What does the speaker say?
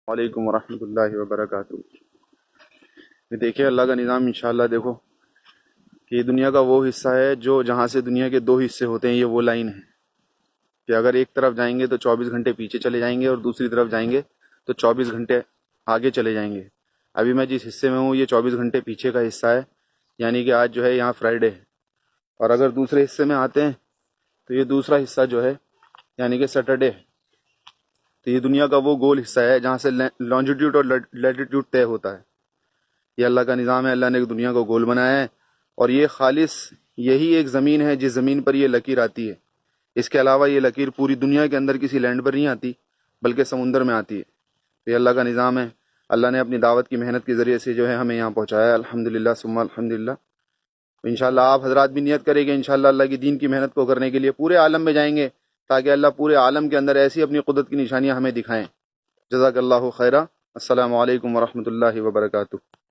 وعلیکم ورحمۃ اللہ وبرکاتہ۔ یہ دیکھیں اللہ کا نظام انشاءاللہ، دیکھو کہ یہ دنیا کا وہ حصہ ہے جو جہاں سے دنیا کے دو حصے ہوتے ہیں، یہ وہ لائن ہے کہ اگر ایک طرف جائیں گے تو 24 گھنٹے پیچھے چلے جائیں گے، اور دوسری طرف جائیں گے تو 24 گھنٹے آگے چلے جائیں گے۔ ابھی میں جس حصے میں ہوں یہ 24 گھنٹے پیچھے کا حصہ ہے، یعنی کہ آج جو ہے یہاں فرائیڈے ہے، اور اگر دوسرے حصے میں آتے ہیں تو یہ دوسرا حصہ جو ہے یعنی کہ سیٹرڈے ہے۔ تو یہ دنیا کا وہ گول حصہ ہے جہاں سے لانجیٹیوڈ اور لیٹیٹیوڈ طے ہوتا ہے۔ یہ اللہ کا نظام ہے، اللہ نے ایک دنیا کو گول بنایا ہے، اور یہ خالص یہی ایک زمین ہے جس زمین پر یہ لکیر آتی ہے۔ اس کے علاوہ یہ لکیر پوری دنیا کے اندر کسی لینڈ پر نہیں آتی، بلکہ سمندر میں آتی ہے۔ یہ اللہ کا نظام ہے، اللہ نے اپنی دعوت کی محنت کے ذریعے سے جو ہے ہمیں یہاں پہنچایا ہے، الحمدللہ ثم الحمدللہ۔ انشاءاللہ آپ حضرات بھی نیت کریں گے انشاءاللہ اللہ کی دین کی محنت کو کرنے کے لیے پورے عالم میں جائیں گے، تاکہ اللہ پورے عالم کے اندر ایسی اپنی قدرت کی نشانیاں ہمیں دکھائیں۔ جزاک اللہ خیرہ۔ السلام علیکم ورحمۃ اللہ وبرکاتہ۔